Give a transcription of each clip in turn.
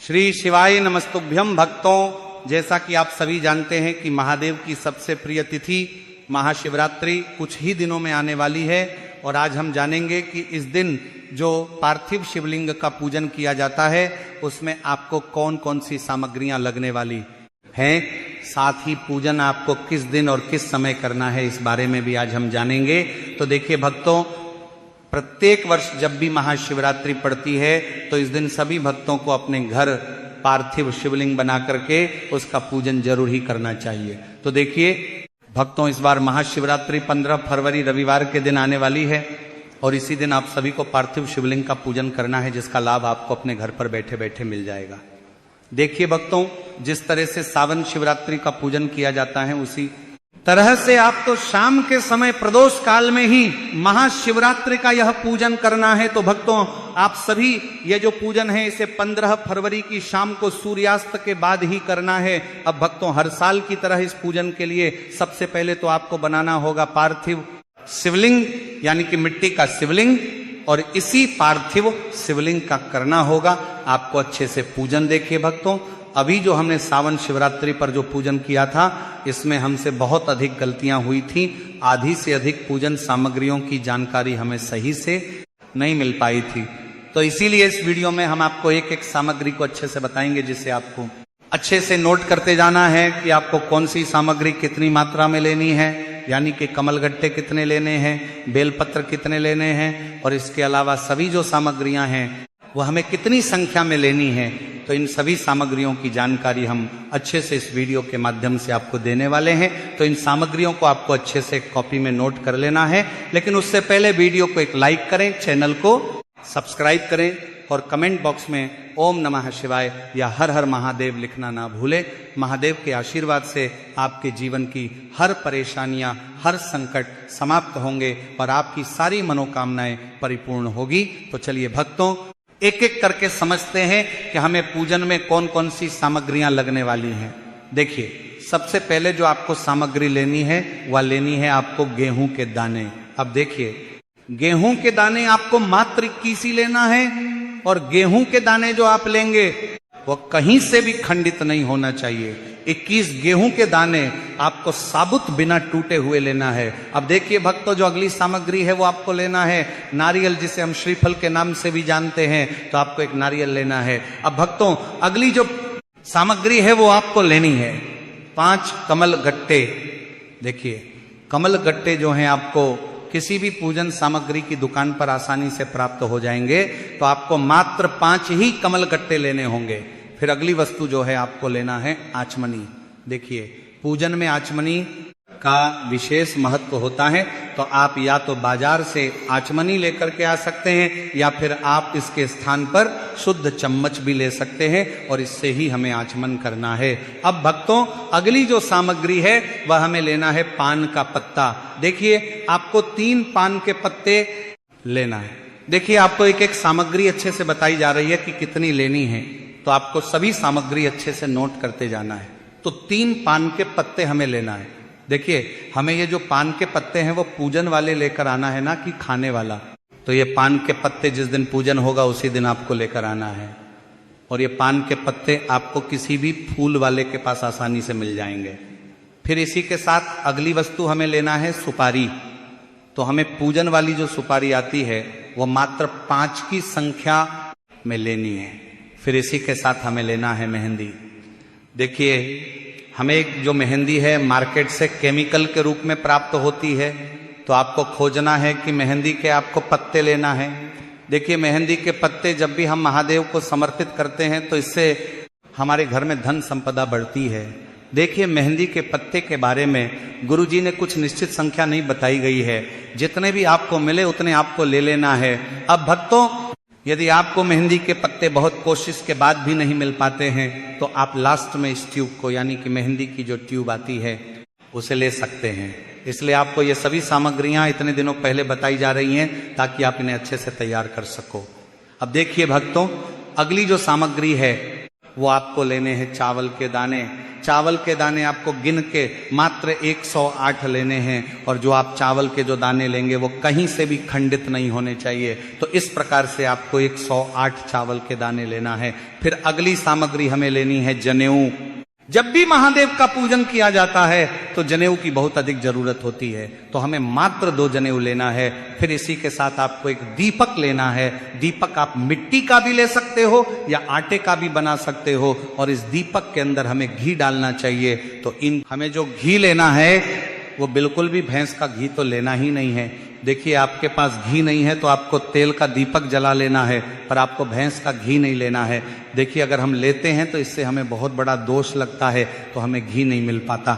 श्री शिवाय नमस्तुभ्यम। भक्तों, जैसा कि आप सभी जानते हैं कि महादेव की सबसे प्रिय तिथि महाशिवरात्रि कुछ ही दिनों में आने वाली है और आज हम जानेंगे कि इस दिन जो पार्थिव शिवलिंग का पूजन किया जाता है उसमें आपको कौन कौन सी सामग्रियां लगने वाली हैं, साथ ही पूजन आपको किस दिन और किस समय करना है, इस बारे में भी आज हम जानेंगे। तो देखिए भक्तों, प्रत्येक वर्ष जब भी महाशिवरात्रि पड़ती है तो इस दिन सभी भक्तों को अपने घर पार्थिव शिवलिंग बना करके उसका पूजन जरूर ही करना चाहिए। तो देखिए भक्तों, इस बार महाशिवरात्रि 15 फरवरी रविवार के दिन आने वाली है और इसी दिन आप सभी को पार्थिव शिवलिंग का पूजन करना है, जिसका लाभ आपको अपने घर पर बैठे बैठे मिल जाएगा। देखिए भक्तों, जिस तरह से सावन शिवरात्रि का पूजन किया जाता है उसी तरह से आपको शाम के समय प्रदोष काल में ही महाशिवरात्रि का यह पूजन करना है। तो भक्तों, आप सभी ये जो पूजन है इसे 15 फरवरी की शाम को सूर्यास्त के बाद ही करना है। अब भक्तों, हर साल की तरह इस पूजन के लिए सबसे पहले तो आपको बनाना होगा पार्थिव शिवलिंग, यानी कि मिट्टी का शिवलिंग, और इसी पार्थिव शिवलिंग का करना होगा आपको अच्छे से पूजन। देखिए भक्तों, अभी जो हमने सावन शिवरात्रि पर जो पूजन किया था इसमें हमसे बहुत अधिक गलतियां हुई थी। आधी से अधिक पूजन सामग्रियों की जानकारी हमें सही से नहीं मिल पाई थी। तो इसीलिए इस वीडियो में हम आपको एक एक सामग्री को अच्छे से बताएंगे, जिसे आपको अच्छे से नोट करते जाना है कि आपको कौन सी सामग्री कितनी मात्रा में लेनी है, यानी कि कमलगट्टे कितने लेने हैं, बेलपत्र कितने लेने हैं, और इसके अलावा सभी जो सामग्रियां हैं वो हमें कितनी संख्या में लेनी है। तो इन सभी सामग्रियों की जानकारी हम अच्छे से इस वीडियो के माध्यम से आपको देने वाले हैं। तो इन सामग्रियों को आपको अच्छे से कॉपी में नोट कर लेना है, लेकिन उससे पहले वीडियो को एक लाइक करें, चैनल को सब्सक्राइब करें और कमेंट बॉक्स में ओम नमः शिवाय या हर हर महादेव लिखना ना भूलें। महादेव के आशीर्वाद से आपके जीवन की हर परेशानियां, हर संकट समाप्त होंगे और आपकी सारी मनोकामनाएं परिपूर्ण होगी। तो चलिए भक्तों, एक एक करके समझते हैं कि हमें पूजन में कौन कौन सी सामग्रियां लगने वाली हैं। देखिए, सबसे पहले जो आपको सामग्री लेनी है वह लेनी है आपको गेहूं के दाने। अब देखिए, गेहूं के दाने आपको मात्र 21 ही लेना है और गेहूं के दाने जो आप लेंगे वो कहीं से भी खंडित नहीं होना चाहिए। 21 गेहूं के दाने आपको साबुत बिना टूटे हुए लेना है। अब देखिए भक्तों, जो अगली सामग्री है वो आपको लेना है नारियल, जिसे हम श्रीफल के नाम से भी जानते हैं। तो आपको एक नारियल लेना है। अब भक्तों, अगली जो सामग्री है वो आपको लेनी है 5 कमल गट्टे। देखिए, कमल गट्टे जो हैं आपको किसी भी पूजन सामग्री की दुकान पर आसानी से प्राप्त हो जाएंगे। तो आपको मात्र 5 ही कमल गट्टे लेने होंगे। फिर अगली वस्तु जो है आपको लेना है आचमनी। देखिए, पूजन में आचमनी का विशेष महत्व होता है। तो आप या तो बाजार से आचमनी लेकर के आ सकते हैं या फिर आप इसके स्थान पर शुद्ध चम्मच भी ले सकते हैं और इससे ही हमें आचमन करना है। अब भक्तों, अगली जो सामग्री है वह हमें लेना है पान का पत्ता। देखिए, आपको 3 पान के पत्ते लेना है। देखिए, आपको एक एक सामग्री अच्छे से बताई जा रही है कि कितनी लेनी है, तो आपको सभी सामग्री अच्छे से नोट करते जाना है। तो 3 पान के पत्ते हमें लेना है। देखिए, हमें ये जो पान के पत्ते हैं वो पूजन वाले लेकर आना है, ना कि खाने वाला। तो ये पान के पत्ते जिस दिन पूजन होगा उसी दिन आपको लेकर आना है। और ये पान के पत्ते आपको किसी भी फूल वाले के पास आसानी से मिल जाएंगे। फिर इसी के साथ अगली वस्तु हमें लेना है सुपारी। तो हमें पूजन वाली जो सुपारी आती है वो मात्र 5 की संख्या में लेनी है। फिर इसी के साथ हमें लेना है मेहंदी। देखिए, हमें जो मेहंदी है मार्केट से केमिकल के रूप में प्राप्त होती है। तो आपको खोजना है कि मेहंदी के आपको पत्ते लेना है। देखिए, मेहंदी के पत्ते जब भी हम महादेव को समर्पित करते हैं तो इससे हमारे घर में धन संपदा बढ़ती है। देखिए, मेहंदी के पत्ते के बारे में गुरुजी ने कुछ निश्चित संख्या नहीं बताई गई है। जितने भी आपको मिले उतने आपको ले लेना है। अब भक्तों, यदि आपको मेहंदी के पत्ते बहुत कोशिश के बाद भी नहीं मिल पाते हैं तो आप लास्ट में इस ट्यूब को, यानी कि मेहंदी की जो ट्यूब आती है उसे ले सकते हैं। इसलिए आपको ये सभी सामग्रियां इतने दिनों पहले बताई जा रही हैं ताकि आप इन्हें अच्छे से तैयार कर सको। अब देखिए भक्तों, अगली जो सामग्री है वो आपको लेने हैं चावल के दाने। चावल के दाने आपको गिन के मात्र 108 लेने हैं, और जो आप चावल के जो दाने लेंगे वो कहीं से भी खंडित नहीं होने चाहिए। तो इस प्रकार से आपको 108 चावल के दाने लेना है। फिर अगली सामग्री हमें लेनी है जनेऊ। जब भी महादेव का पूजन किया जाता है तो जनेऊ की बहुत अधिक जरूरत होती है, तो हमें मात्र 2 जनेऊ लेना है। फिर इसी के साथ आपको एक दीपक लेना है। दीपक आप मिट्टी का भी ले सकते हो या आटे का भी बना सकते हो, और इस दीपक के अंदर हमें घी डालना चाहिए। तो हमें जो घी लेना है वो बिल्कुल भी भैंस का घी तो लेना ही नहीं है। देखिए, आपके पास घी नहीं है तो आपको तेल का दीपक जला लेना है, पर आपको भैंस का घी नहीं लेना है। देखिए, अगर हम लेते हैं तो इससे हमें बहुत बड़ा दोष लगता है, तो हमें घी नहीं मिल पाता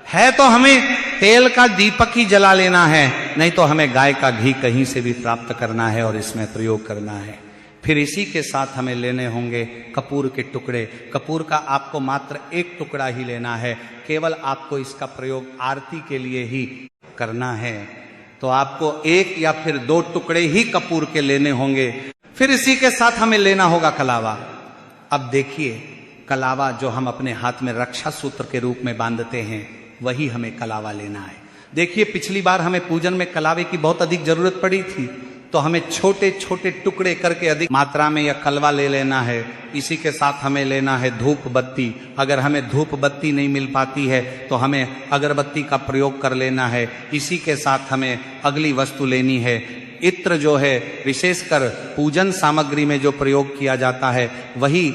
है। तो हमें तेल का दीपक ही जला लेना है, नहीं तो हमें गाय का घी कहीं से भी प्राप्त करना है और इसमें प्रयोग करना है। फिर इसी के साथ हमें लेने होंगे कपूर के टुकड़े। कपूर का आपको मात्र 1 टुकड़ा ही लेना है, केवल आपको इसका प्रयोग आरती के लिए ही करना है। तो आपको 1 या फिर 2 टुकड़े ही कपूर के लेने होंगे। फिर इसी के साथ हमें लेना होगा कलावा। अब देखिए, कलावा जो हम अपने हाथ में रक्षा सूत्र के रूप में बांधते हैं, वही हमें कलावा लेना है। देखिए, पिछली बार हमें पूजन में कलावे की बहुत अधिक जरूरत पड़ी थी, तो हमें छोटे छोटे टुकड़े करके अधिक मात्रा में यह कलवा ले लेना है। इसी के साथ हमें लेना है धूप बत्ती। अगर हमें धूप बत्ती नहीं मिल पाती है तो हमें अगरबत्ती का प्रयोग कर लेना है। इसी के साथ हमें अगली वस्तु लेनी है इत्र, जो है विशेषकर पूजन सामग्री में जो प्रयोग किया जाता है वही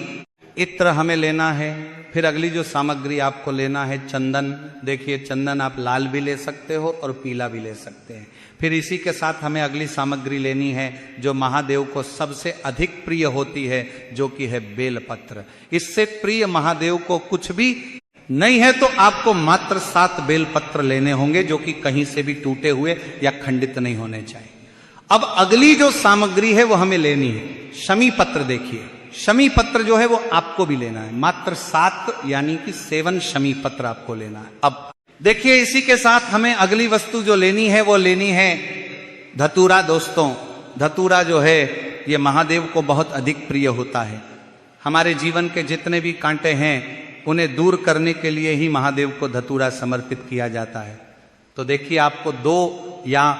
इत्र हमें लेना है। फिर अगली जो सामग्री आपको लेना है चंदन। देखिए, चंदन आप लाल भी ले सकते हो और पीला भी ले सकते हैं। फिर इसी के साथ हमें अगली सामग्री लेनी है जो महादेव को सबसे अधिक प्रिय होती है, जो कि है बेलपत्र। इससे प्रिय महादेव को कुछ भी नहीं है, तो आपको मात्र 7 बेलपत्र लेने होंगे, जो कि कहीं से भी टूटे हुए या खंडित नहीं होने चाहिए। अब अगली जो सामग्री है वो हमें लेनी है शमी पत्र। देखिए, शमी पत्र जो है वो आपको भी लेना है, मात्र 7 यानी कि 7 शमी पत्र आपको लेना है। अब देखिए, इसी के साथ हमें अगली वस्तु जो लेनी है वो लेनी है धतूरा। दोस्तों, धतूरा जो है ये महादेव को बहुत अधिक प्रिय होता है। हमारे जीवन के जितने भी कांटे हैं उन्हें दूर करने के लिए ही महादेव को धतूरा समर्पित किया जाता है। तो देखिए, आपको 2 या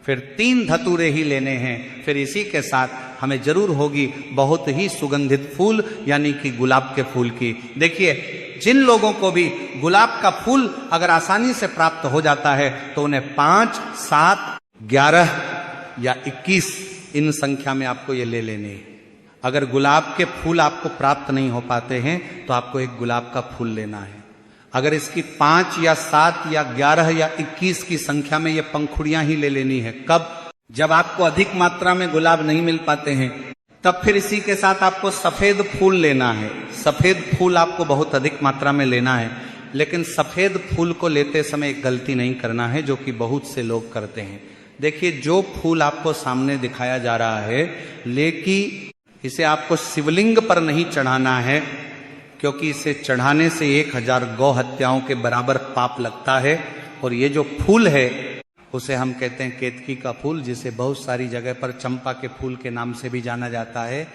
फिर 3 धतूरे ही लेने हैं। फिर इसी के साथ हमें जरूर होगी बहुत ही सुगंधित फूल, यानी कि गुलाब के फूल की। देखिए, जिन लोगों को भी गुलाब का फूल अगर आसानी से प्राप्त हो जाता है तो उन्हें 5, 7, 11 या 21 इन संख्या में आपको ये ले लेने हैं। अगर गुलाब के फूल आपको प्राप्त नहीं हो पाते हैं तो आपको एक गुलाब का फूल लेना है। अगर इसकी 5 या 7 या 11 या 21 की संख्या में ये पंखुड़ियां ही ले लेनी है। कब? जब आपको अधिक मात्रा में गुलाब नहीं मिल पाते हैं, तब फिर इसी के साथ आपको सफेद फूल लेना है। सफेद फूल आपको बहुत अधिक मात्रा में लेना है, लेकिन सफेद फूल को लेते समय एक गलती नहीं करना है, जो कि बहुत से लोग करते हैं। देखिए, जो फूल आपको सामने दिखाया जा रहा है, लेकिन इसे आपको शिवलिंग पर नहीं चढ़ाना है, क्योंकि इसे चढ़ाने से 1000 गौ हत्याओं के बराबर पाप लगता है। और ये जो फूल है उसे हम कहते हैं केतकी का फूल, जिसे बहुत सारी जगह पर चंपा के फूल के नाम से भी जाना जाता है।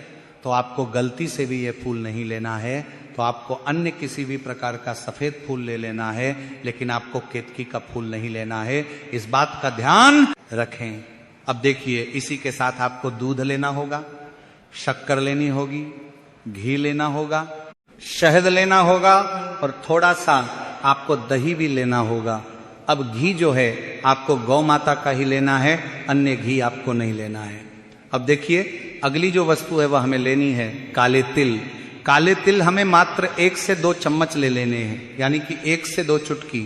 तो आपको गलती से भी ये फूल नहीं लेना है, तो आपको अन्य किसी भी प्रकार का सफेद फूल ले लेना है, लेकिन आपको केतकी का फूल नहीं लेना है। इस बात का ध्यान रखें। अब देखिए, इसी के साथ आपको दूध लेना होगा, शक्कर लेनी होगी, घी लेना होगा, शहद लेना होगा और थोड़ा सा आपको दही भी लेना होगा। अब घी जो है आपको गौ माता का ही लेना है, अन्य घी आपको नहीं लेना है। अब देखिए, अगली जो वस्तु है वह हमें लेनी है काले तिल। काले तिल हमें मात्र 1 से 2 चम्मच ले लेने हैं, यानी कि 1 से 2 चुटकी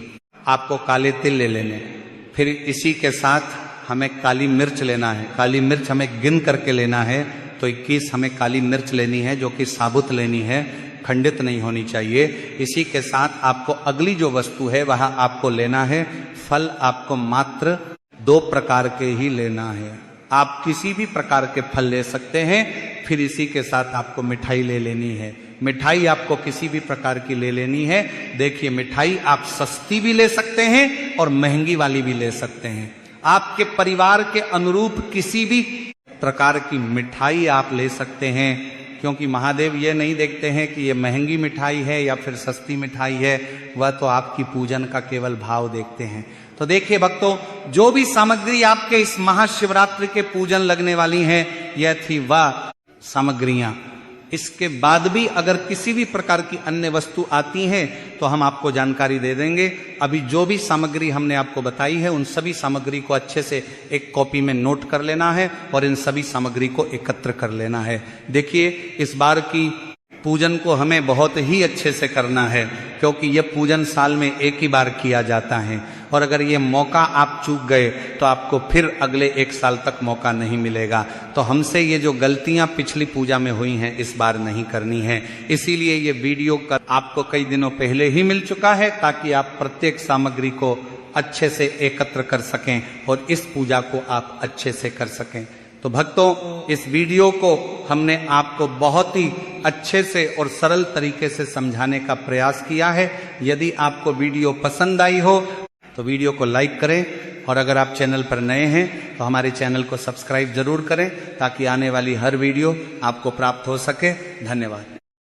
आपको काले तिल ले लेने हैं। फिर इसी के साथ हमें काली मिर्च लेना है। काली मिर्च हमें गिन करके लेना है, तो 21 हमें काली मिर्च लेनी है, जो कि साबुत लेनी है, खंडित नहीं होनी चाहिए। इसी के साथ आपको अगली जो वस्तु है वह आपको लेना है फल। आपको मात्र 2 प्रकार के ही लेना है, आप किसी भी प्रकार के फल ले सकते हैं। फिर इसी के साथ आपको मिठाई ले लेनी है। मिठाई आपको किसी भी प्रकार की ले लेनी है। देखिए, मिठाई आप सस्ती भी ले सकते हैं और महंगी वाली भी ले सकते हैं। आपके परिवार के अनुरूप किसी भी प्रकार की मिठाई आप ले सकते हैं। क्योंकि महादेव ये नहीं देखते हैं कि ये महंगी मिठाई है या फिर सस्ती मिठाई है, वह तो आपकी पूजन का केवल भाव देखते हैं। तो देखिए भक्तों, जो भी सामग्री आपके इस महाशिवरात्रि के पूजन लगने वाली हैं, यह थी वह सामग्रियां। इसके बाद भी अगर किसी भी प्रकार की अन्य वस्तु आती हैं तो हम आपको जानकारी दे देंगे। अभी जो भी सामग्री हमने आपको बताई है, उन सभी सामग्री को अच्छे से एक कॉपी में नोट कर लेना है और इन सभी सामग्री को एकत्र कर लेना है। देखिए, इस बार की पूजन को हमें बहुत ही अच्छे से करना है, क्योंकि यह पूजन साल में एक ही बार किया जाता है, और अगर ये मौका आप चूक गए तो आपको फिर अगले 1 साल तक मौका नहीं मिलेगा। तो हमसे ये जो गलतियां पिछली पूजा में हुई हैं, इस बार नहीं करनी है। इसीलिए ये वीडियो आपको कई दिनों पहले ही मिल चुका है, ताकि आप प्रत्येक सामग्री को अच्छे से एकत्र कर सकें और इस पूजा को आप अच्छे से कर सकें। तो भक्तों, इस वीडियो को हमने आपको बहुत ही अच्छे से और सरल तरीके से समझाने का प्रयास किया है। यदि आपको वीडियो पसंद आई हो तो वीडियो को लाइक करें, और अगर आप चैनल पर नए हैं तो हमारे चैनल को सब्सक्राइब जरूर करें, ताकि आने वाली हर वीडियो आपको प्राप्त हो सके। धन्यवाद।